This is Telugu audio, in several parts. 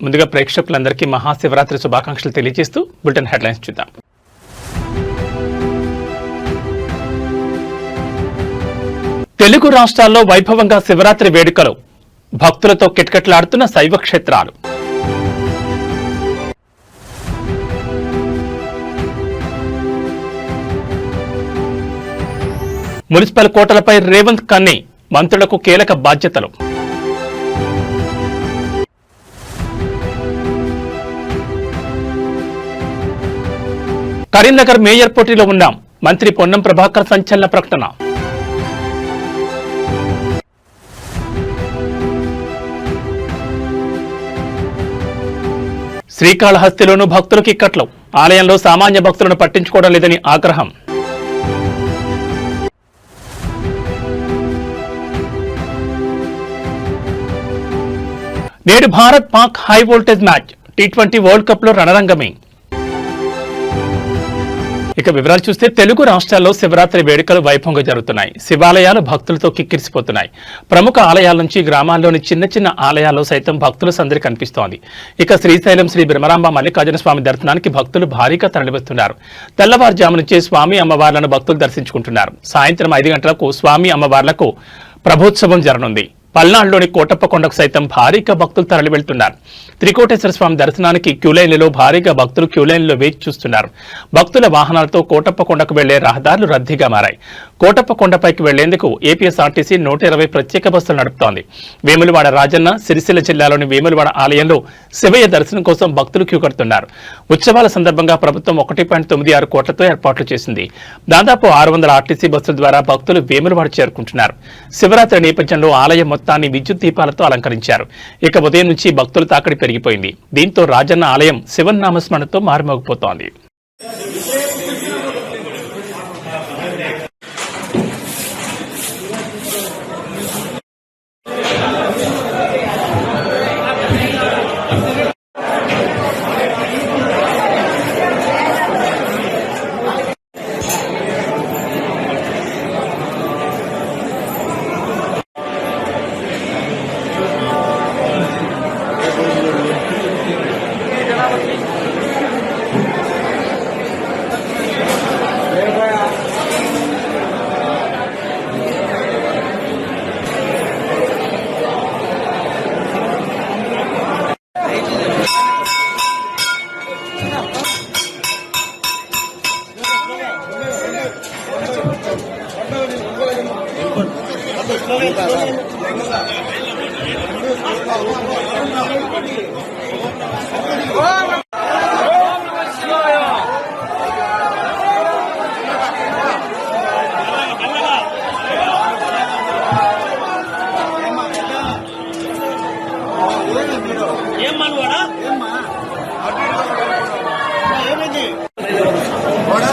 ముందుగా ప్రేక్షకులందరికీ మహాశివరాత్రి శుభాకాంక్షలు తెలియజేస్తూ బులెటిన్ హెడ్లైన్స్ చూద్దాం. తెలుగు రాష్ట్రాల్లో వైభవంగా శివరాత్రి వేడుకలు, భక్తులతో కిటకిటలాడుతున్న శైవ క్షేత్రాలు. మున్సిపల్ కోటలపై రేవంత్ కన్నీ, మంత్రులకు కీలక బాధ్యతలు. కరీంనగర్ మేయర్ పోటీలో ఉన్నాం, మంత్రి పొన్నం ప్రభాకర్ సంచలన ప్రకటన. శ్రీకాళహస్తిలోనూ భక్తులకు ఇక్కట్లు, ఆలయంలో సామాన్య భక్తులను పట్టించుకోవడం లేదని ఆగ్రహం. నేడు Bharat Pak high voltage match, T20 world cup లో రణరంగమే. ఇక వివరాలు చూస్తే తెలుగు రాష్ట్రాల్లో శివరాత్రి వేడుకలు వైభవంగా జరుగుతున్నాయి. శివాలయాలు భక్తులతో కిక్కిరిసిపోతున్నాయి. ప్రముఖ ఆలయాల నుంచి గ్రామాల్లోని చిన్న చిన్న ఆలయాల్లో సైతం భక్తుల సందడి కనిపిస్తోంది. ఇక శ్రీశైలం శ్రీ బ్రహ్మరాంబ మల్లికార్జున స్వామి దర్శనానికి భక్తులు భారీగా తరలివస్తున్నారు. తెల్లవారుజాము నుంచే స్వామి అమ్మవార్లను భక్తులు దర్శించుకుంటున్నారు. సాయంత్రం 5 గంటలకు స్వామి అమ్మవార్లకు ప్రభోత్సవం జరగనుంది. పల్నాడులోని కోటప్పకొండకు సైతం భారీగా భక్తులు తరలి వెళ్తున్నారు. త్రికోటేశ్వర స్వామి దర్శనానికి క్యూలైన్లలో భారీగా భక్తులు క్యూలైన్లో వేచి చూస్తున్నారు. భక్తుల వాహనాలతో కోటప్పకొండకు వెళ్లే రహదారులు రద్దీగా మారాయి. కోటప్పకొండపైకి వెళ్లేందుకు ఏపీఎస్ఆర్టీసీ 120 ప్రత్యేక బస్సులు నడుపుతోంది. వేములవాడ రాజన్న సిరిసిల్ల జిల్లాలోని వేములవాడ ఆలయంలో శివయ్య దర్శనం కోసం భక్తులు క్యూ కడుతున్నారు. ఉత్సవాల సందర్భంగా ప్రభుత్వం 1.96 కోట్లతో ఏర్పాట్లు చేసింది. దాదాపు 600 ఆర్టీసీ బస్సుల ద్వారా భక్తులు వేములవాడ చేరుకుంటున్నారు. శివరాత్రి నేపథ్యంలో ఆలయం మొత్తాన్ని విద్యుత్ దీపాలతో అలంకరించారు. ఇక ఉదయం నుంచి భక్తుల తాకిడి పెరిగిపోయింది. దీంతో రాజన్న ఆలయం శివనామస్మరణతో మారుమోగిపోతోంది.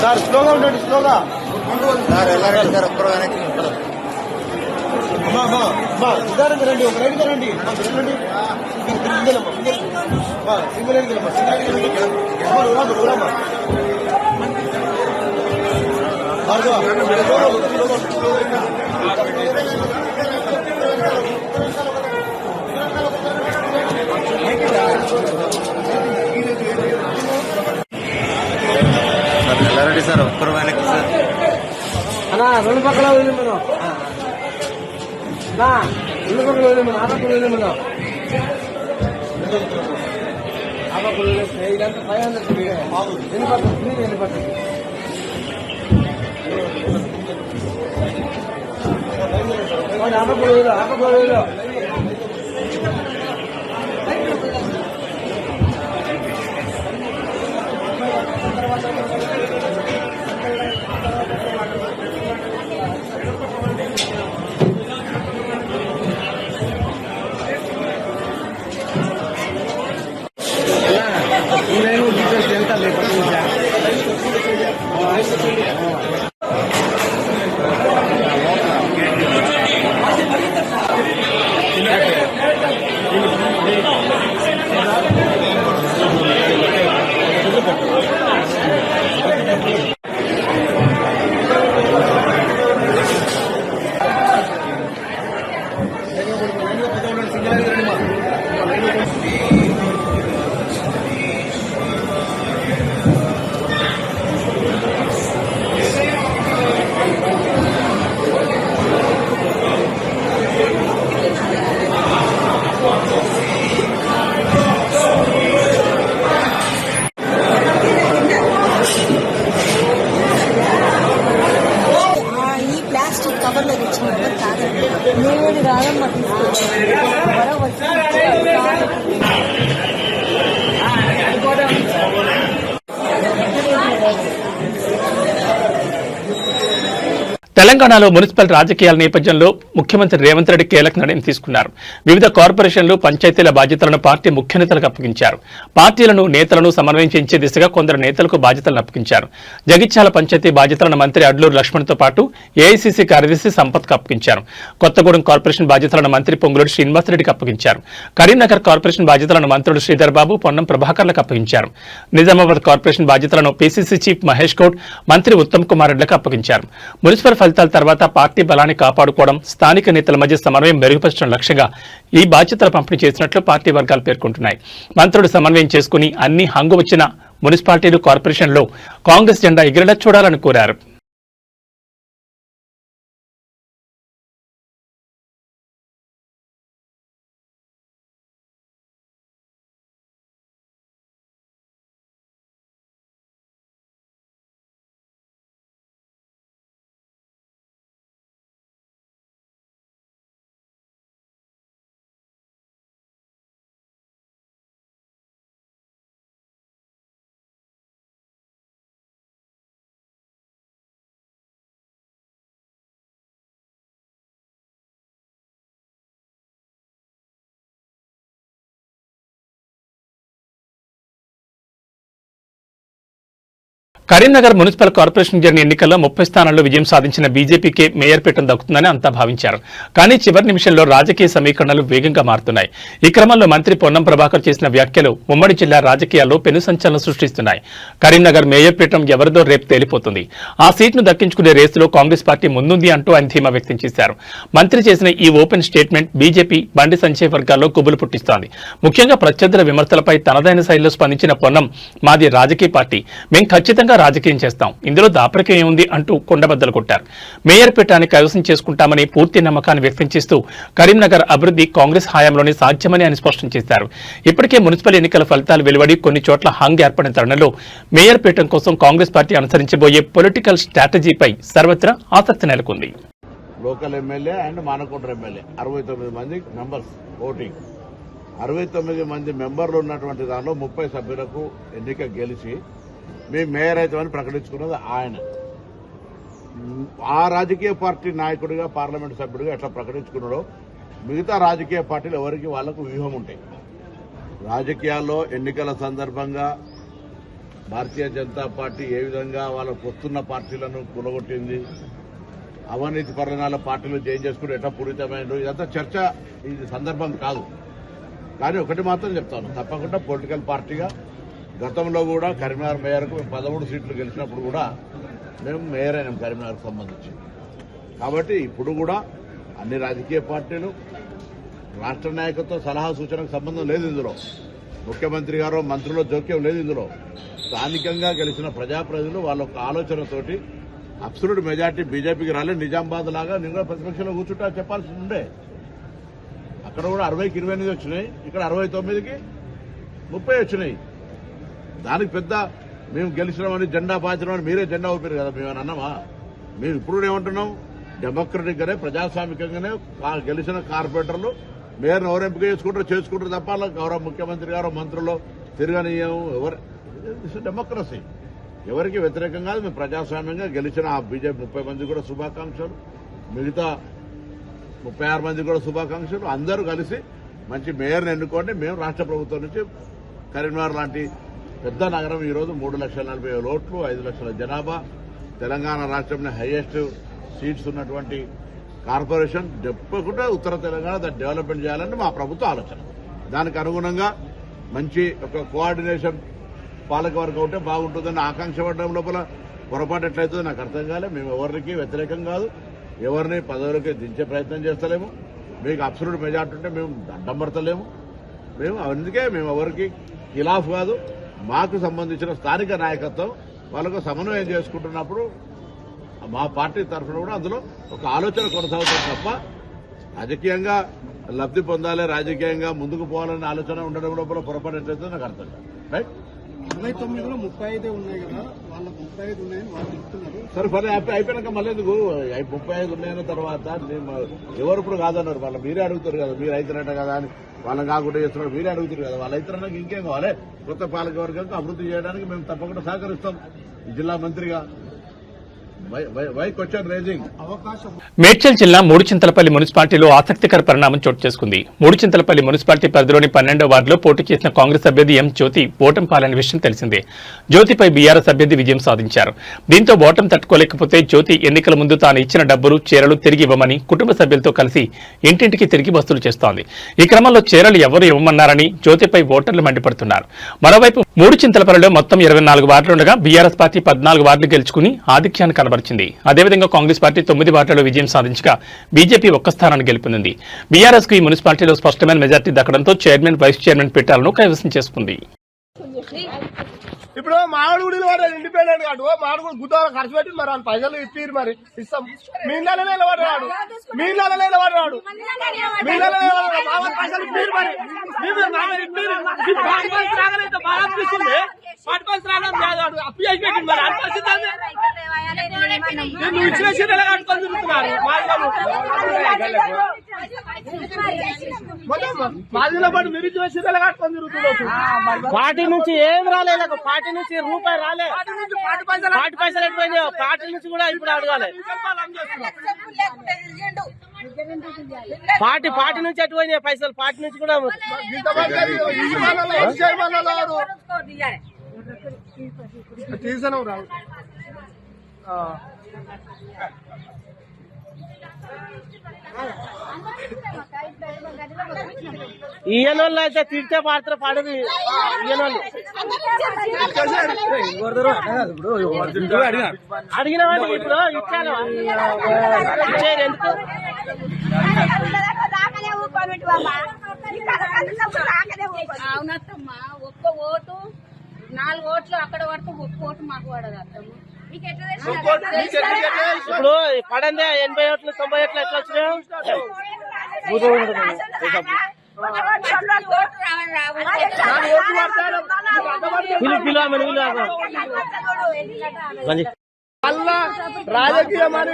సార్ స్లోగా ఉండండి, స్లోగా సార్ వెళ్ళండి సార్. ఒక్కరు వెనక్కి నిదానంగా రండి, ఒక రైడ్గా రండి, రండి సింగిల్ వెళ్ళమ్మా, వెళ్ళారండి సార్. ఒక్కరు వెనక్కి సార్. అన్నా రెండు పక్కల వెళ్ళి మనం, రెండు పక్కల వెళ్ళి మనం, ఆ పక్కన వెళ్ళి మనం, ఆ పక్కన ఇదంతా 500 ఎన్ని పడుతుంది, ఎన్ని పడుతుంది. ఆ పక్కన వెళ్ళు, ఆ పక్కన వెళ్ళు. తెలంగాణలో మున్సిపల్ రాజకీయాల నేపథ్యంలో ముఖ్యమంత్రి రేవంత్ రెడ్డి కీలక నిర్ణయం తీసుకున్నారు. వివిధ కార్పొరేషన్లు, పంచాయతీల బాధ్యతలను పార్టీ ముఖ్య నేతలకు అప్పగించారు. పార్టీలను, నేతలను సమన్వయం చేయించే దిశగా కొందరు నేతలకు బాధ్యతలను అప్పగించారు. జగిత్యాల పంచాయతీ బాధ్యతలను మంత్రి అడ్లూరు లక్ష్మణ్తో పాటు ఏఐసీసీ కార్యదర్శి సంపత్కు అప్పగించారు. కొత్తగూడెం కార్పొరేషన్ బాధ్యతలను మంత్రి పొంగులేటి శ్రీనివాసరెడ్డికి అప్పగించారు. కరీంనగర్ కార్పొరేషన్ బాధ్యతలను మంత్రులు శ్రీధర్ బాబు, పొన్నం ప్రభాకర్లకు అప్పగించారు. నిజామాబాద్ కార్పొరేషన్ బాధ్యతలను పీసీసీ చీఫ్ మహేష్ గౌడ్, మంత్రి ఉత్తమ్ కుమార్ రెడ్డిలకు అప్పగించారు. మున్సిపల్ ఫలితాల తర్వాత పార్టీ బలాన్ని కాపాడుకోవడం, స్థానిక నేతల మధ్య సమన్వయం మెరుగుపరచడం లక్ష్యంగా ఈ బాధ్యతలు పంపిణీ చేసినట్లు పార్టీ వర్గాలు పేర్కొంటున్నాయి. మంత్రులు సమన్వయం చేసుకుని అన్ని హంగు వచ్చిన మున్సిపాలిటీలు, కార్పొరేషన్లో కాంగ్రెస్ జెండా ఎగిరేలా చూడాలని కోరారు. కరీంనగర్ మున్సిపల్ కార్పొరేషన్ జరిగిన ఎన్నికల్లో 30 స్థానాల్లో విజయం సాధించిన బీజేపీకే మేయర్ పీఠం దక్కుతుందని అంతా భావించారు. కానీ చివరి నిమిషంలో రాజకీయ సమీకరణలు వేగంగా మారుతున్నాయి. ఈ క్రమంలో మంత్రి పొన్నం ప్రభాకర్ చేసిన వ్యాఖ్యలు ఉమ్మడి జిల్లా రాజకీయాల్లో పెను సంచలనం సృష్టిస్తున్నాయి. కరీంనగర్ మేయర్ పీఠం ఎవరిదో రేపు తేలిపోతుంది. ఆ సీట్ను దక్కించుకునే రేసులో కాంగ్రెస్ పార్టీ ముందుంది అంటూ ఆయన ధీమా వ్యక్తం చేశారు. మంత్రి చేసిన ఈ open statement BJP, Bandi Sanjay వర్గాల్లో గుబులు పుట్టిస్తోంది. ముఖ్యంగా ప్రత్యర్థుల విమర్శలపై తనదైన శైలిలో స్పందించిన పొన్నం, మాది రాజకీయ పార్టీ, మేం ఖచ్చితంగా రాజకీయం చేస్తాం, ఇందులో దాపరికం ఉంది అంటూ కొండబద్దలు కొట్టారు. మేయర్ పీఠాన్ని కైవసం చేసుకుంటామని పూర్తి నమ్మకాన్ని వ్యక్తం చేస్తూ కరీంనగర్ అభివృద్ధి కాంగ్రెస్ హయాంలోనే సాధ్యమని ఆయన స్పష్టం చేశారు. ఇప్పటికే మున్సిపల్ ఎన్నికల ఫలితాలు వెలువడి కొన్ని చోట్ల హంగ్ ఏర్పడిన తరుణంలో మేయర్ పీఠం కోసం కాంగ్రెస్ పార్టీ అనుసరించబోయే పొలిటికల్ స్ట్రాటజీపై సర్వత్రా ఆసక్తి నెలకొంది. Local MLA and Manakonda MLA 69 మంది మెంబర్స్ ఓటింగ్. 69 మంది మెంబర్లు ఉన్నటువంటి దానిలో 30 సభ్యులకు ఎన్నిక గెలిచి మేము మేయర్ అవుతామని ప్రకటించుకున్నది ఆయన. ఆ రాజకీయ పార్టీ నాయకుడిగా, పార్లమెంట్ సభ్యుడిగా ఎట్లా ప్రకటించుకున్నాడో మిగతా రాజకీయ పార్టీలు ఎవరికి వాళ్లకు వ్యూహం ఉంటాయి. రాజకీయాల్లో ఎన్నికల సందర్భంగా భారతీయ జనతా పార్టీ ఏ విధంగా వాళ్ళకు వస్తున్న పార్టీలను కూలగొట్టింది, అవినీతి పరిణామాల పార్టీలు చేంజ్ చేసుకుంటూ ఎట్లా పూరితమైందో ఇదంతా చర్చ ఇది సందర్భం కాదు. కానీ ఒకటి మాత్రం చెప్తాను, తప్పకుండా పొలిటికల్ పార్టీగా గతంలో కూడా కరీంనగర్ మేయర్కు 13 సీట్లు గెలిచినప్పుడు కూడా మేము మేయర్ అయినాం కరీంనగర్కు సంబంధించి. కాబట్టి ఇప్పుడు కూడా అన్ని రాజకీయ పార్టీలు, రాష్ట్ర నాయకత్వ సలహా సూచనకు సంబంధం లేదు ఇందులో. ముఖ్యమంత్రి గారు, మంత్రుల జోక్యం లేదు ఇందులో. స్థానికంగా గెలిచిన ప్రజాప్రతినిధులు వాళ్ళ ఒక ఆలోచనతోటి అబ్సల్యూట్ మెజార్టీ బీజేపీకి రాలేదు. నిజామాబాద్ లాగా నేను కూడా ప్రతిపక్షంలో కూర్చుంటా చెప్పాల్సి ఉండే. అక్కడ కూడా 60కి 28 వచ్చినాయి, ఇక్కడ 69కి 30 వచ్చినాయి. దానికి పెద్ద మేము గెలిచినామని జెండా పాచినామని మీరే జెండా ఊపారు కదా, మేమని అన్నామా? మేము ఇప్పుడు ఏమంటున్నాం, డెమోక్రటిక్ గానే ప్రజాస్వామికంగానే గెలిచిన కార్పొరేటర్లు మేయర్ను ఎవరు ఎంపిక చేసుకుంటారు తప్ప గౌరవ ముఖ్యమంత్రి గారు, మంత్రులు తిరగనీయం. ఎవరు డెమోక్రసీ ఎవరికి వ్యతిరేకం కాదు. మేము ప్రజాస్వామ్యంగా గెలిచిన ఆ బీజేపీ 30 మంది కూడా శుభాకాంక్షలు, మిగతా 36 మంది కూడా శుభాకాంక్షలు. అందరూ కలిసి మంచి మేయర్ని ఎన్నుకోండి. మేము రాష్ట్ర ప్రభుత్వం నుంచి కరీంనగర్ లాంటి పెద్ద నగరం ఈరోజు 3,40,000 ఓట్లు, 5 లక్షల జనాభా, తెలంగాణ రాష్ట్రంలో హైయెస్ట్ సీట్స్ ఉన్నటువంటి కార్పొరేషన్ చెప్పకుండా ఉత్తర తెలంగాణ దాన్ని డెవలప్మెంట్ చేయాలని మా ప్రభుత్వ ఆలోచన. దానికి అనుగుణంగా మంచి ఒక కోఆర్డినేషన్ పాలకవర్గం ఉంటే బాగుంటుందని ఆకాంక్ష పడడం లోపల పొరపాటు ఎట్లయితుందో నాకు అర్థం కాలే. మేము ఎవరికి వ్యతిరేకం కాదు, ఎవరిని పదవులకి దించే ప్రయత్నం చేస్తలేము. మీకు అబ్సల్యూట్ మెజార్టీ ఉంటే మేము అడ్డం పడతలేము. మేము అందుకే మేము ఎవరికి ఖిలాఫ్ కాదు. మాకు సంబంధించిన స్థానిక నాయకత్వం వాళ్ళకు సమన్వయం చేసుకుంటున్నప్పుడు మా పార్టీ తరఫున కూడా అందులో ఒక ఆలోచన కొనసాగుతుంది తప్ప రాజకీయంగా లబ్ధి పొందాలి, రాజకీయంగా ముందుకు పోవాలనే ఆలోచన ఉండడం లోపల పొరపాటు ఎట్లయితే నాకు అర్థం కాదు. రైట్, 29లో 35 ఉన్నాయి కదా, వాళ్ళకు 35 ఉన్నాయని వాళ్ళు చెప్తున్నారు. సరే పని అయిపోయినాక మళ్ళీ ఎందుకు 35 ఉన్నాయన్న తర్వాత ఎవరు ఇప్పుడు కాదన్నారు. వాళ్ళ మీరే అడుగుతారు కదా, మీరు అవుతారట కదా అని. వాళ్ళని కాకుండా చేస్తున్నారు, మీరే అడుగుతారు కదా. వాళ్ళు అవుతారన్నాక ఇంకేం కావాలి? కొత్త పాలక వర్గానికి అభివృద్ధి చేయడానికి మేము తప్పకుండా సహకరిస్తాం. ఈ జిల్లా మంత్రిగా వై క్వశ్చన్ రేజింగ్? మేడ్చల్ జిల్లా మూడుచింతలపల్లి మున్సిపాలిటీలో ఆసక్తికర పరిణామం చోటు చేసుకుంది. మూడుచింతలపల్లి మున్సిపాలిటీ పరిధిలోని 12వ వార్డులో పోటీ చేసిన కాంగ్రెస్ అభ్యర్థి ఎం జ్యోతి ఓటమి పాలైన విషయం తెలిసిందే. జ్యోతిపై బీఆర్ఎస్ అభ్యర్థి విజయం సాధించారు. దీంతో ఓటమి తట్టుకోలేకపోతే జ్యోతి ఎన్నికల ముందు తాను ఇచ్చిన డబ్బులు చీరలు తిరిగి ఇవ్వమని కుటుంబ సభ్యులతో కలిసి ఇంటింటికి తిరిగి వసూలు చేస్తోంది. ఈ క్రమంలో చీరలు ఎవరు ఇవ్వమన్నారని జ్యోతిపై ఓటర్లు మండిపడుతున్నారు. మరోవైపు మూడుచింతలపల్లిలో మొత్తం 24 వార్డులుండగా బీఆర్ఎస్ పార్టీ 14 వార్డులు గెలుచుకుని ఆధిక్యాన్ని కనబరిచింది. అదేవిధంగా కాంగ్రెస్ పార్టీ 9 వార్డులలో విజయం సాధించగా బీజేపీ ఒక్క స్థానాన్ని గెలుపొందింది. బీఆర్ఎస్ కు ఈ మున్సిపాలిటీలో స్పష్టమైన మెజార్టీ దక్కడంతో చైర్మన్, వైస్ చైర్మన్ పీఠాలను కైవసం చేసుకుంది. ఇప్పుడు మామిడి గుడిలో వాడు ఇండిపెండెంట్ కాదు, మామిడి గుడి గుద్ద ఖర్చు పెట్టి మరి ఆయన పైసలు ఇస్తారు, మరి ఇస్తాం. మీ ఇళ్ళనే నిలబడ్డాడు, మీ ఇళ్ళనే నిలబడ్డాడు, మీ ఇళ్ళనే నిలబడ్డాడు, మామూలు పైసలు ఇస్తారు మరి అప్పు చేసి పెట్టింది మరి నువ్వు ఇచ్చిన చీరలు కట్టుకొని తిరుగుతున్నారు మాదిలో పాటు మీరు ఇచ్చిన చీరలు కట్టుకొని తిరుగుతున్నారు. పార్టీ నుంచి ఏం రాలేదు, పార్టీ నుంచి రూపాయి రాలే, పార్టీ పైసలు ఎట్టిపోయింది, పార్టీ నుంచి కూడా ఇప్పుడు అడగాలి. పార్టీ నుంచి ఎట్టిపోయింది పైసలు, పార్టీ నుంచి కూడా తీసాను రావు. ఈయనోళ్ళు అయితే తిడితే పాత్ర పడదు. ఈయనోళ్ళు అడిగిన వాడికి ఇప్పుడు ఇచ్చాను ఇచ్చేది ఎందుకు? అవునత్తమ్మా, ఒక్క ఓటు 4 ఓట్లు అక్కడ పడితే ఒక్క ఓటు మాకు పడదు అత్తమ్మ. ఇప్పుడు పడందే 80 ఓట్లు 90 ఓట్లు ఎట్లా వచ్చినాయి? మళ్ళా రాజకీయం అని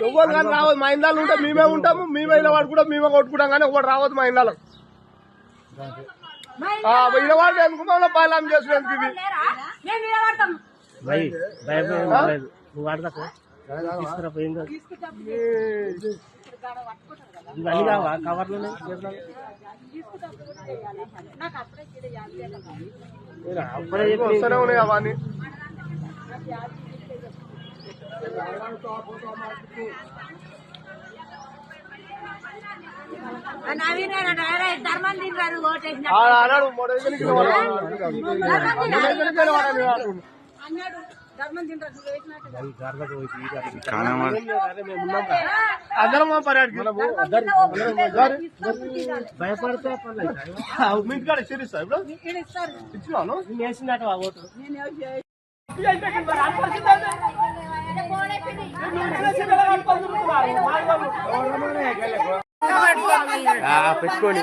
ఎవరు కానీ రావద్దు. మా ఇండ్లలో ఉంటే మేమే ఉంటాము, మేమే ఇలా వాడు కూడా మేమే కొట్టుకుంటాం, కానీ ఒకటి రావద్దు మా ఇండ్లలో. ఇలా వాడు ఎందుకు మమ్మల్ని బయలాం చేసినందుకు ఇది నువ్వు వాడదా ఇవన్నీ కావా కవర్లు వస్తూనే ఉన్నాయి అవన్నీ. అన్నాడు అందరం భయపడితే మీ ఇంటికాడ ఇచ్చిస్తా ఇప్పుడు ఇచ్చినాను వేసిందట ఓటు. పెట్టుకోండి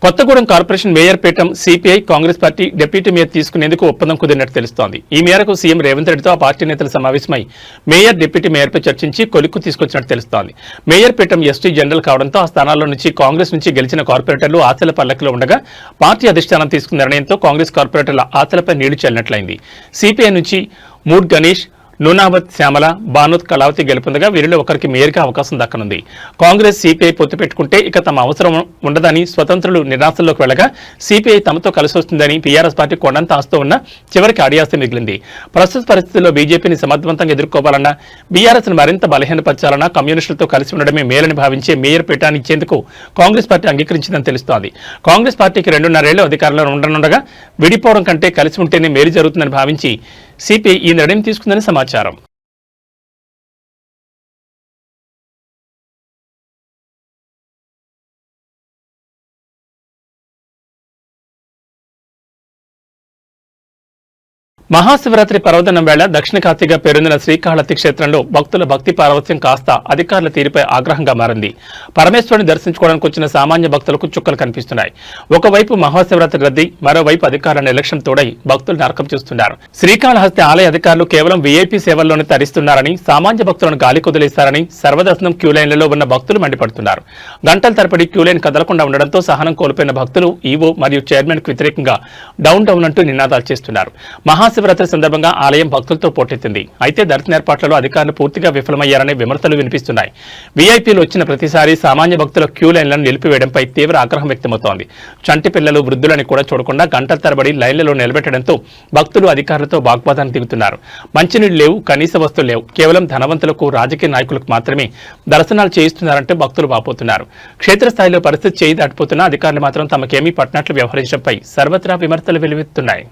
కొత్తగూడెం కార్పొరేషన్ మేయర్ పీఠం CPI Congress party deputy mayor తీసుకునేందుకు ఒప్పందం కుదిరినట్టు తెలుస్తోంది. ఈ మేరకు సీఎం రేవంత్ రెడ్డితో ఆ పార్టీ నేతలు సమావేశమై మేయర్ డిప్యూటీ మేయర్పై చర్చించి కొలిక్కు తీసుకొచ్చినట్టు తెలుస్తోంది. మేయర్ పీఠం ఎస్టీ జనరల్ కావడంతో ఆ స్థానాల్లో నుంచి కాంగ్రెస్ నుంచి గెలిచిన కార్పొరేటర్లు ఆశల పల్లకిలో ఉండగా పార్టీ అధిష్టానం తీసుకున్న నిర్ణయంతో కాంగ్రెస్ కార్పొరేటర్ల ఆశలపై నీళ్లు చల్లినట్లయింది. సిపిఐ నుంచి మూడ్ గణేష్, నూనావత్ శ్యామల, బానోత్ కళావతి గెలుపొందగా వీరిలో ఒకరికి మేయర్గా అవకాశం దక్కనుంది. కాంగ్రెస్ సిపిఐ పొత్తు పెట్టుకుంటే ఇక తమ అవసరం ఉండదని స్వతంత్రులు నిరాశల్లోకి వెళ్లగా సిపిఐ తమతో కలిసి వస్తుందని బీఆర్ఎస్ పార్టీ కొండంత ఆస్తూ ఉన్న చివరికి అడియాస్తి మిగిలింది. ప్రస్తుత పరిస్థితుల్లో బీజేపీని సమర్థవంతంగా ఎదుర్కోవాలన్నా, బీఆర్ఎస్ను మరింత బలహీనపరచాలన్నా కమ్యూనిస్టులతో కలిసి ఉండడమే మేలని భావించే మేయర్ పీఠాన్ని ఇచ్చేందుకు కాంగ్రెస్ పార్టీ అంగీకరించిందని తెలుస్తోంది. కాంగ్రెస్ పార్టీకి 2.5 ఏళ్లు అధికారంలో ఉండనుండగా విడిపోవడం కంటే కలిసి ఉంటేనే మేలు జరుగుతుందని భావించి సిపిఐ ఈ నిర్ణయం తీసుకుందని సమాచారం. మహాశివరాత్రి పర్వదినం వేళ దక్షిణ కాశీగా పేరొందిన శ్రీకాళహస్తి క్షేత్రంలో భక్తుల భక్తి పారవస్యం కాస్త అధికారుల తీరుపై ఆగ్రహంగా మారింది. పరమేశ్వరుని దర్శించుకోవడానికి వచ్చిన సామాన్య భక్తులకు చుక్కలు కనిపిస్తున్నాయి. ఒకవైపు మహాశివరాత్రి రద్దీ, మరోవైపు అధికారుల నిర్లక్ష్యం తోడై భక్తులు నరకం చూస్తున్నారు. శ్రీకాళహస్తి ఆలయ అధికారులు కేవలం వీఐపీ సేవల్లోనే తరిస్తున్నారని, సామాన్య భక్తులను గాలి కొదిలేశారని సర్వదర్శనం క్యూలైన్లలో ఉన్న భక్తులు మండిపడుతున్నారు. గంటల తరబడి క్యూలైన్ కదలకుండా ఉండడంతో సహనం కోల్పోయిన భక్తులు ఈవో మరియు చైర్మన్ కు వ్యతిరేకంగా డౌన్ అంటూ నినాదాలు చేస్తున్నారు. మహాశివరాత్రి సందర్భంగా ఆలయం భక్తులతో పోటెత్తింది. అయితే దర్శన ఏర్పాట్లలో అధికారులు పూర్తిగా విఫలమయ్యారనే విమర్శలు వినిపిస్తున్నాయి. వీఐపీలు వచ్చిన ప్రతిసారి సామాన్య భక్తుల క్యూ లైన్లను నిలిపివేయడంపై తీవ్ర ఆగ్రహం వ్యక్తమవుతోంది. చంటి పిల్లలు, వృద్ధులని కూడా చూడకుండా గంటల తరబడి లైన్లలో నిలబెట్టడంతో భక్తులు అధికారులతో వాగ్వాదానికి దిగుతున్నారు. మంచినీళ్లు లేవు, కనీస వస్తువులు లేవు, కేవలం ధనవంతులకు, రాజకీయ నాయకులకు మాత్రమే దర్శనాలు చేయిస్తున్నారంటూ భక్తులు వాపోతున్నారు. క్షేత్రస్థాయిలో పరిస్థితి చేయి దాటిపోతున్నా అధికారులు మాత్రం తమకేమీ పట్టినట్లు వ్యవహరించడంపై సర్వత్రా విమర్శలు వెలువెత్తున్నాయి.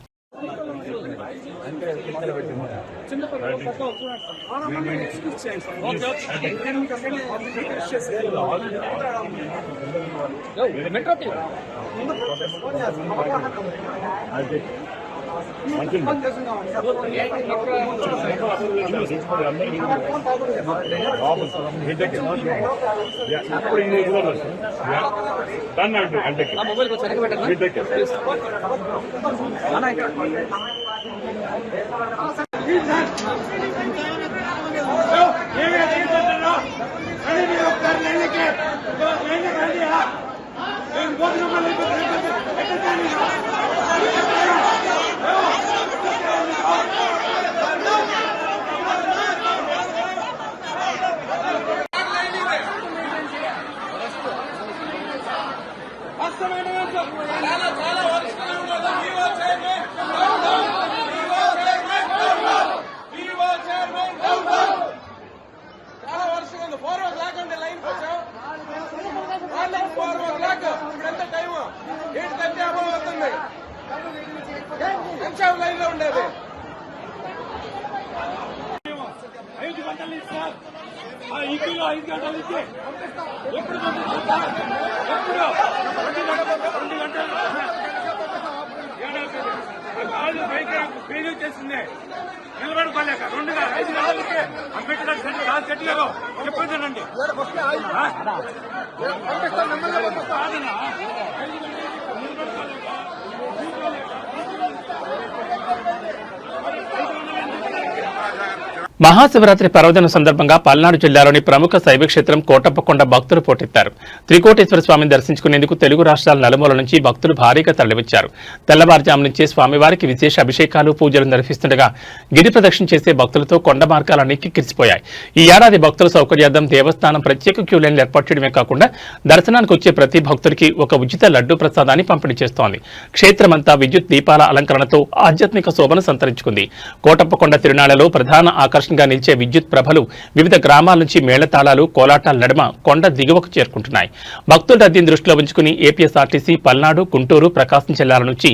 నిలబడుకోలేక 2 గంటలకి అంబేద్కర్ గట్టిగా చెప్పండి. మహాశివరాత్రి పర్వదినం సందర్భంగా పల్నాడు జిల్లాలోని ప్రముఖ శైవ క్షేత్రం కోటప్పకొండ భక్తులు పోటెత్తారు. త్రికోటేశ్వర స్వామిని దర్శించుకునేందుకు తెలుగు రాష్ట్రాల నలుమూల నుంచి భక్తులు భారీగా తరలివచ్చారు. తెల్లవారుజాము నుంచే స్వామివారికి విశేష అభిషేకాలు, పూజలు నిర్వహిస్తుండగా గిరి ప్రదక్షిణ చేసే భక్తులతో కొండ మార్గాలన్నీ కిక్కిరిసిపోయాయి. ఈ ఏడాది భక్తుల సౌకర్యార్థం దేవస్థానం ప్రత్యేక క్యూ లైన్లు ఏర్పాటు చేయడమే కాకుండా దర్శనానికి వచ్చే ప్రతి భక్తుడికి ఒక ఉచిత లడ్డూ ప్రసాదాన్ని పంపిణీ చేస్తోంది. క్షేత్రమంతా విద్యుత్ దీపాల అలంకరణతో ఆధ్యాత్మిక శోభను సంతరించుకుంది. కోటప్పకొండ తిరునాళ్లలో ప్రధాన ఆకర్షణ నిలిచే విద్యుత్ ప్రభలు వివిధ గ్రామాల నుంచి మేళతాళాలు, కోలాటాల నడుమ కొండ దిగువకు చేరుకుంటున్నాయి. భక్తుల రద్దీని దృష్టిలో ఉంచుకుని ఏపీఎస్ఆర్టీసీ పల్నాడు, గుంటూరు, ప్రకాశం జిల్లాల నుంచి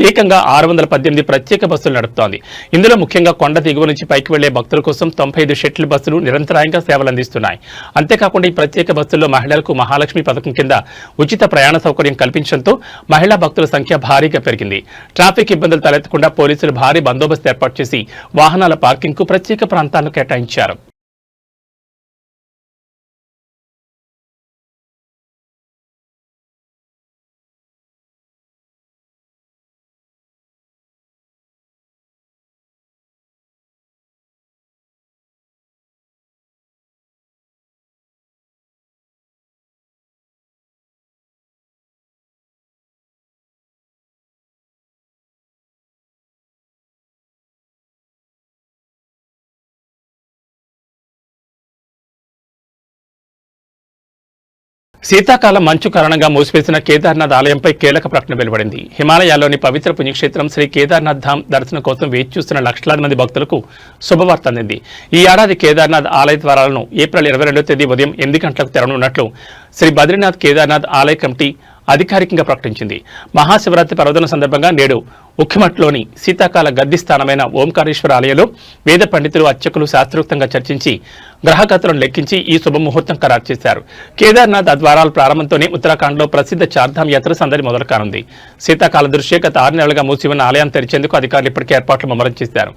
ఏకంగా 618 ప్రత్యేక బస్సులు నడుపుతోంది. ఇందులో ముఖ్యంగా కొండ దిగువ నుంచి పైకి వెళ్లే భక్తుల కోసం 95 షటిల్ బస్సులు నిరంతరాయంగా సేవలందిస్తున్నాయి. అంతేకాకుండా ఈ ప్రత్యేక బస్సుల్లో మహిళలకు మహాలక్ష్మి పథకం కింద ఉచిత ప్రయాణ సౌకర్యం కల్పించడంతో మహిళా భక్తుల సంఖ్య భారీగా పెరిగింది. ట్రాఫిక్ ఇబ్బందులు తలెత్తకుండా పోలీసులు భారీ బందోబస్తు ఏర్పాటు చేసి వాహనాల పార్కింగ్ కు ప్రత్యేక ప్రాంతాలను కేటాయించారు. శీతాకాలం మంచు కారణంగా మూసివేసిన కేదార్నాథ్ ఆలయంపై కీలక ప్రకటన వెలువడింది. హిమాలయాల్లోని పవిత్ర పుణ్యక్షేత్రం శ్రీ కేదార్నాథ్ ధామ్ దర్శనం కోసం వేచి చూస్తున్న లక్షలాది మంది భక్తులకు శుభవార్త అందింది. ఈ ఏడాది కేదార్నాథ్ ఆలయ ద్వారాలను ఏప్రిల్ 22వ తేదీ ఉదయం 8 గంటలకు తెరవనున్నట్లు శ్రీ బద్రీనాథ్ కేదార్నాథ్ ఆలయ కమిటీ అధికారికంగా ప్రకటించింది. మహాశివరాత్రి పర్వదిన సందర్భంగా నేడు ఉఖ్మట్లోని శీతాకాల గద్ది స్థానమైన ఓంకారేశ్వర ఆలయంలో వేద పండితులు, అర్చకులు శాస్త్రోక్తంగా చర్చించి గ్రహగతులను లెక్కించి ఈ శుభముహూర్తం ఖరారు చేశారు. కేదార్నాథ్ ద్వారాల ప్రారంభంతోనే ఉత్తరాఖండ్లో ప్రసిద్ధ చార్ధామ్ యాత్ర సందడి మొదలు కానుంది. శీతాకాల దృష్ట్యా గత 6 నెలలుగా మూసి ఉన్న ఆలయాన్ని తెరిచేందుకు అధికారులు ఇప్పటికే ఏర్పాట్లు ముమ్మరం చేశారు.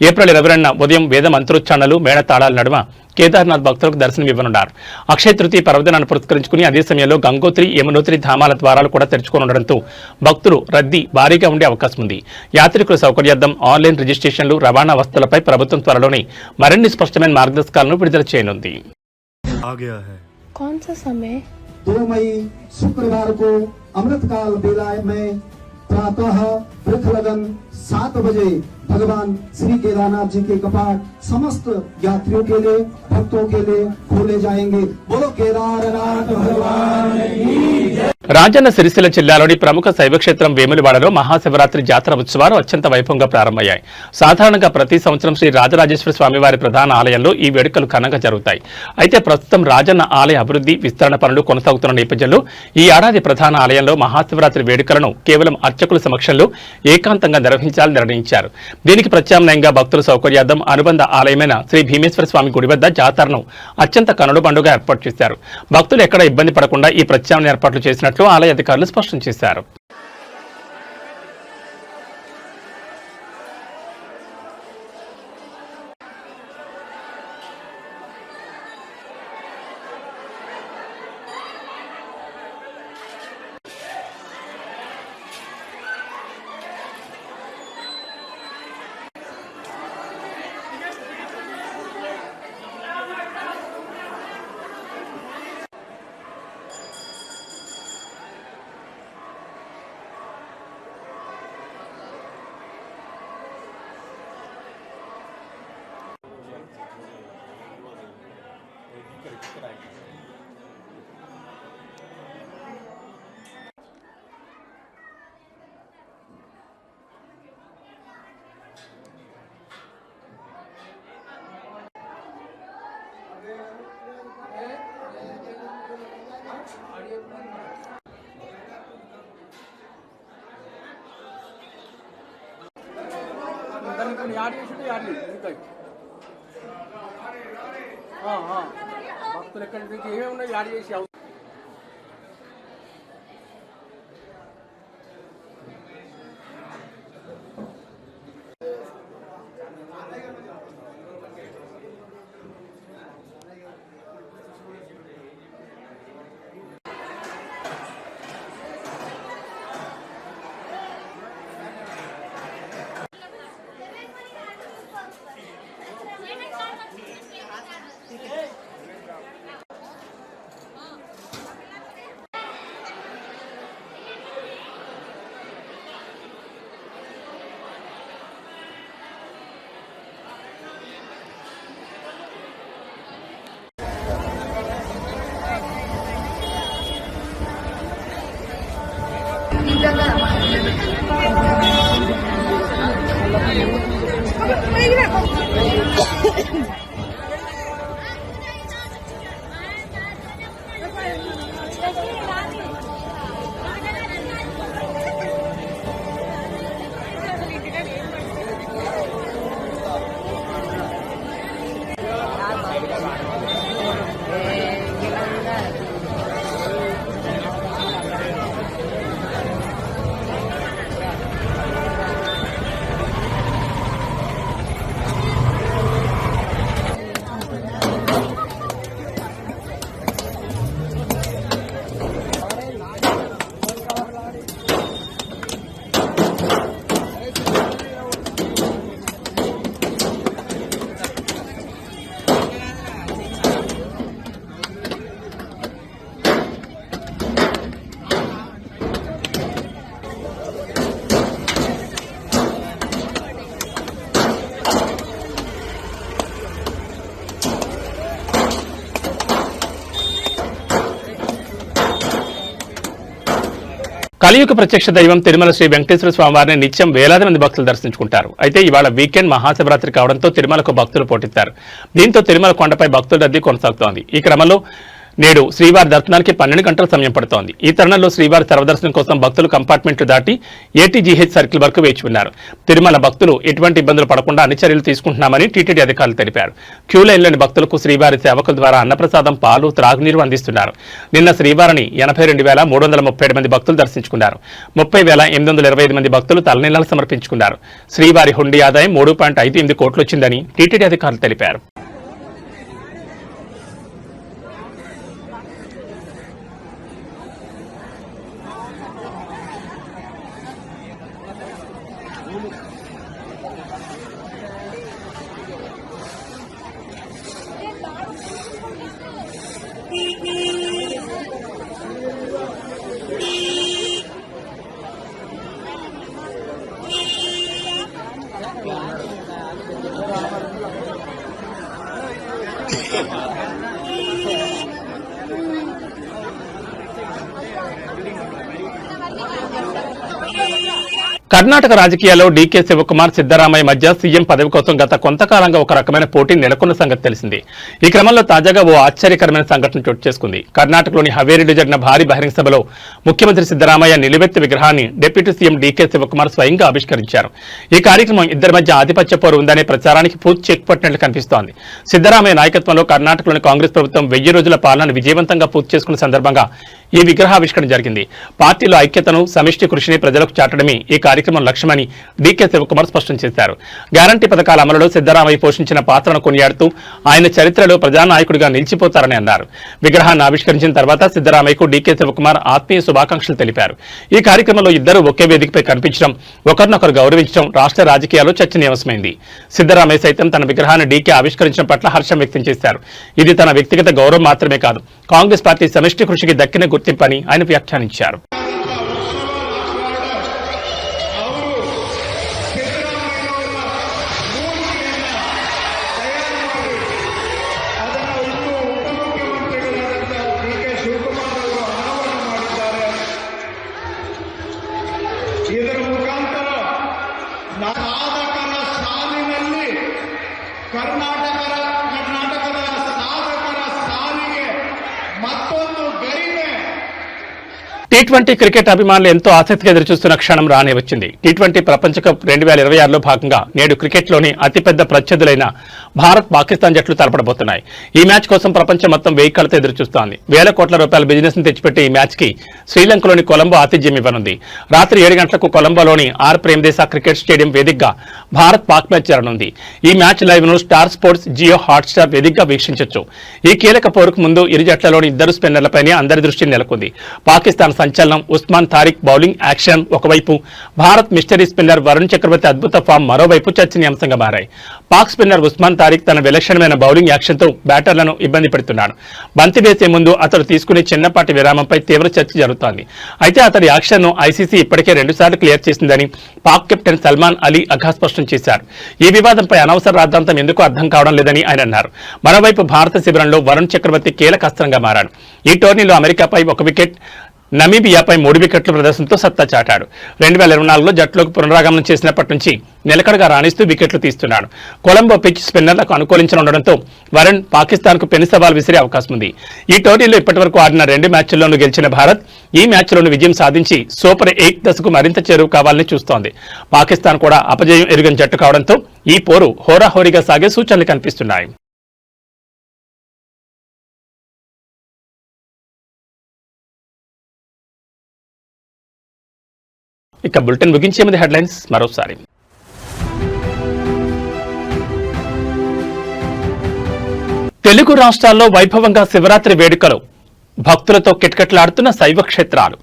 ఏప్రిల్ 22న ఉదయం వేద మంత్రోచ్చారణలు మేళతాళాల నడుమ కేదార్నాథ్ భక్తులకు దర్శనమివ్వనున్నారు. అక్షయ తృతీయ పర్వదినాన్ని పురస్కరించుకుని అదే సమయంలో గంగోత్రి యమునోత్రి ధామాల ద్వారాలు కూడా తెరుచుకోనుండడంతో భక్తులు రద్దీ భారీగా ఉండే అవకాశం ఉంది. యాత్రికుల సౌకర్యార్థం ఆన్లైన్ రిజిస్ట్రేషన్లు, రవాణా వస్తువులపై ప్రభుత్వం త్వరలోనే మరిన్ని స్పష్టమైన మార్గదర్శకాలను విడుదల చేయనుంది. कौन सा समय? 2 मई शुक्रवार को अमृतकाल बेला में प्रातः वृक्ष लगन 7 बजे भगवान श्री केदारनाथ जी के कपाट समस्त यात्रियों के लिए, भक्तों के लिए खोले जाएंगे। बोलो केदारनाथ भगवान की जय। రాజన్న సిరిసిల్ల జిల్లాలోని ప్రముఖ శైవక్షేత్రం వేములవాడలో మహాశివరాత్రి జాతర ఉత్సవాలు అత్యంత వైభవంగా ప్రారంభమయ్యాయి. సాధారణంగా ప్రతి సంవత్సరం శ్రీ రాజరాజేశ్వర స్వామివారి ప్రధాన ఆలయంలో ఈ వేడుకలు ఘనంగా జరుగుతాయి. అయితే ప్రస్తుతం రాజన్న ఆలయ అభివృద్ధి, విస్తరణ పనులు కొనసాగుతున్న నేపథ్యంలో ఈ ఏడాది ప్రధాన ఆలయంలో మహాశివరాత్రి వేడుకలను కేవలం అర్చకుల సమక్షంలో ఏకాంతంగా నిర్వహించాలని నిర్ణయించారు. దీనికి ప్రత్యామ్నాయంగా భక్తుల సౌకర్యార్థం అనుబంధ ఆలయమైన శ్రీ భీమేశ్వర స్వామి గుడి వద్ద జాతరను అత్యంత కనుల పండుగ ఏర్పాటు చేశారు. భక్తులు ఎక్కడ ఇబ్బంది పడకుండా ఈ ప్రత్యామ్నాయ ఏర్పాట్లు చేసినట్లు ఆలయ అధికారులు స్పష్టం చేశారు. భక్తులు ఎక్కడి నుంచి ఏమేమి ఉన్నాయి యాడ్ చేసి కలియుగ ప్రత్యక్ష దైవం తిరుమల శ్రీ వెంకటేశ్వర స్వామివారిని నిత్యం వేలాది మంది భక్తులు దర్శించుకుంటారు. అయితే ఇవాళ వీకెండ్ మహాశివరాత్రి కావడంతో తిరుమలకు భక్తులు పోటెత్తారు. దీంతో తిరుమల కొండపై భక్తుల రద్దీ కొనసాగుతోంది. ఈ క్రమంలో నేడు శ్రీవారి దర్శనానికి 12 గంటల సమయం పడుతోంది. ఈ తరుణంలో శ్రీవారి సర్వదర్శనం కోసం భక్తులు కంపార్ట్మెంట్లు దాటి ఏటీజీహెచ్ సర్కిల్ వరకు వేచి ఉన్నారు. తిరుమల భక్తులు ఎటువంటి ఇబ్బందులు పడకుండా అన్ని చర్యలు తీసుకుంటున్నామని టీటీడీ అధికారులు తెలిపారు. క్యూ లైన్లోని భక్తులకు శ్రీవారి సేవకుల ద్వారా అన్నప్రసాదం, పాలు, త్రాగునీరు అందిస్తున్నారు. నిన్న శ్రీవారిని 82,337 మంది భక్తులు దర్శించుకున్నారు. 30,825 మంది భక్తులు తలనీలాలు సమర్పించుకున్నారు. శ్రీవారి హుండీ ఆదాయం 3.58 కోట్లు వచ్చిందని టీటీడీ అధికారులు తెలిపారు. కర్ణాటక రాజకీయాల్లో డీకే శివకుమార్, సిద్దరామయ్య మధ్య సీఎం పదవి కోసం గత కొంతకాలంగా ఒక రకమైన పోటీ నెలకొన్న సంగతి తెలిసింది. ఈ క్రమంలో తాజాగా ఓ ఆశ్చర్యకరమైన సంఘటన చోటు చేసుకుంది. కర్ణాటకలోని హవేరీలో జరిగిన భారీ బహిరంగ సభలో ముఖ్యమంత్రి సిద్దరామయ్య నిలువెత్తు విగ్రహాన్ని డిప్యూటీ సీఎం డీకే శివకుమార్ స్వయంగా ఆవిష్కరించారు. ఈ కార్యక్రమం ఇద్దరి మధ్య ఆధిపత్య పోరు ఉందనే ప్రచారానికి పూర్తి చెక్ పట్టినట్లు కనిపిస్తోంది. సిద్దరామయ్య నాయకత్వంలో కర్ణాటకలోని కాంగ్రెస్ ప్రభుత్వం 1000 రోజుల పాలనను విజయవంతంగా పూర్తి చేసుకున్న సందర్భంగా ఈ విగ్రహావిష్కరణ జరిగింది. పార్టీలో ఐక్యతను, సమిష్టి కృషిని ప్రజలకు చాటడమే ఈ కార్యక్రమం లక్ష్యమని డీకే శివకుమార్ స్పష్టం చేశారు. గ్యారంటీ పథకాల అమలులో సిద్దరామయ్య పోషించిన పాత్రను కొనియాడుతూ ఆయన చరిత్రలో ప్రజానాయకుడిగా నిలిచిపోతారని అన్నారు. విగ్రహాన్ని ఆవిష్కరించిన తర్వాత సిద్దరామయ్యకు డీకే శివకుమార్ ఆత్మీయ శుభాకాంక్షలు తెలిపారు. ఈ కార్యక్రమంలో ఇద్దరు ఒకే వేదికపై కనిపించడం, ఒకరినొకరు గౌరవించడం రాష్ట్ర రాజకీయాల్లో చర్చనీయాంశమైంది. సిద్దరామయ్య సైతం తన విగ్రహాన్ని డీకే ఆవిష్కరించడం పట్ల హర్షం వ్యక్తం చేశారు. ఇది తన వ్యక్తిగత గౌరవం మాత్రమే కాదు, కాంగ్రెస్ పార్టీ సమిష్టి కృషికి దక్కిన గుర్తింపని ఆయన వ్యాఖ్యానించారు. ಇದರ ಮುಖಾಂತರ ಸಾಧಕರ ಸಾಲಿನಲ್ಲಿ ಕರ್ನಾಟಕದ ಸಾಧಕರ ಸಾಲಿಗೆ ಮತ್ತೊಂದು ಗರಿಮೆ. టీ20 క్రికెట్ అభిమానులు ఎంతో ఆసక్తిగా ఎదురుచూస్తున్న క్షణం రానే వచ్చింది. టీ20 ప్రపంచ కప్ 2026లో భాగంగా నేడు క్రికెట్లోని అతిపెద్ద ప్రత్యర్థులైన భారత్, పాకిస్తాన్ జట్లు తలపడబోతున్నాయి. ఈ మ్యాచ్ కోసం ప్రపంచం మొత్తం 1000 కళ్ళతో ఎదురుచూస్తోంది. వేల కోట్ల రూపాయల బిజినెస్ ను తెచ్చిపెట్టే ఈ మ్యాచ్ కి శ్రీలంకలోని కొలంబో ఆతిథ్యం ఇవ్వనుంది. రాత్రి 7 గంటలకు కొలంబోలోని ఆర్ ప్రేమదేశ క్రికెట్ స్టేడియం వేదికగా భారత్ పాక్ మ్యాచ్ జరగనుంది. ఈ మ్యాచ్ లైవ్ ను స్టార్ స్పోర్ట్స్, జియో హాట్స్టార్ వేదికగా వీక్షించొచ్చు. ఈ కీలక పోరుకు ముందు ఇరు జట్లలోని ఇద్దరు స్పిన్నర్లపైనే అందరి దృష్టి నెలకొంది. పాకిస్తాన్ సంచలనం ఉస్మాన్ తారిక్ బౌలింగ్ యాక్షన్ ఒకవైపు, భారత్ మిస్టరీ స్పిన్నర్ వరుణ్ చక్రవర్తి అద్భుత ఫామ్ మరోవైపు చర్చనీయాంశంగా మారాయి. పాక్ స్పిన్నర్ ఉస్మాన్ తారిక్ తన విలక్షణమైన బౌలింగ్ యాక్షన్ తో బ్యాటర్లను ఇబ్బంది పెడుతున్నాడు. బంతి వేసే ముందు అతడు తీసుకునే చిన్నపాటి విరామంపై తీవ్ర చర్చ జరుగుతోంది. అయితే అతడి యాక్షన్ ను ఐసీసీ ఇప్పటికే 2 సార్లు క్లియర్ చేసిందని పాక్ కెప్టెన్ సల్మాన్ అలీ అఘా స్పష్టం చేశారు. ఈ వివాదంపై అనవసర రాద్ధాంతం ఎందుకు అర్థం కావడం లేదని ఆయన అన్నారు. మరోవైపు భారత శిబిరంలో వరుణ్ చక్రవర్తి కీలక అస్త్రంగా మారాడు. ఈ టోర్నీలో అమెరికాపై 1 వికెట్, నమీబియాపై 3 వికెట్ల ప్రదర్శనతో సత్తా చాటాడు. 2024లో జట్టులోకి పునరాగమనం చేసినప్పటి నుంచి నిలకడగా రాణిస్తూ వికెట్లు తీస్తున్నాడు. కొలంబో పిచ్ స్పిన్నర్లకు అనుకూలించనుండడంతో వరుణ్ పాకిస్తాన్కు పెను సవాల్ విసిరే అవకాశం ఉంది. ఈ టోర్నీలో ఇప్పటివరకు ఆడిన 2 మ్యాచ్ల్లోనూ గెలిచిన భారత్ ఈ మ్యాచ్లోనూ విజయం సాధించి సూపర్ 8 దశకు మరింత చేరువ కావాలని చూస్తోంది. పాకిస్తాన్ కూడా అపజయం ఎరుగని జట్టు కావడంతో ఈ పోరు హోరాహోరీగా సాగే సూచనలు కనిపిస్తున్నాయి. ఇక బులెటిన్ ముగించే ముందు హెడ్లైన్స్ మరోసారి. తెలుగు రాష్ట్రాల్లో వైభవంగా శివరాత్రి వేడుకలు, భక్తులతో కిటకిటలాడుతున్న శైవ క్షేత్రాలు.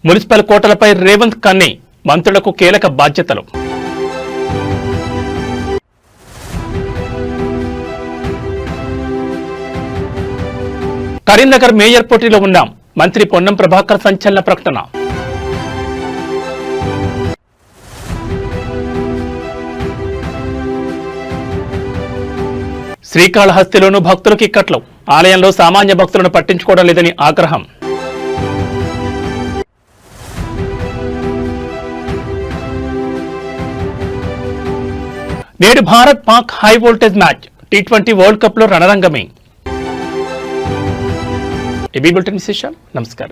మున్సిపల్ కోటలపై రేవంత్ కన్నీ, మంత్రులకు కీలక బాధ్యతలు. కరీంనగర్ మేయర్ పోటీలో ఉన్నాం, మంత్రి పొన్నం ప్రభాకర్ సంచలన ప్రకటన. శ్రీకాళహస్తిలోనూ భక్తులకు ఇక్కట్లు, ఆలయంలో సామాన్య భక్తులను పట్టించుకోవడం లేదని ఆగ్రహం. నేడు Bharat Pak high voltage match T20 world cup లో రణరంగమే. ఏబీ బులెటిన్ విశేషం. నమస్కారం.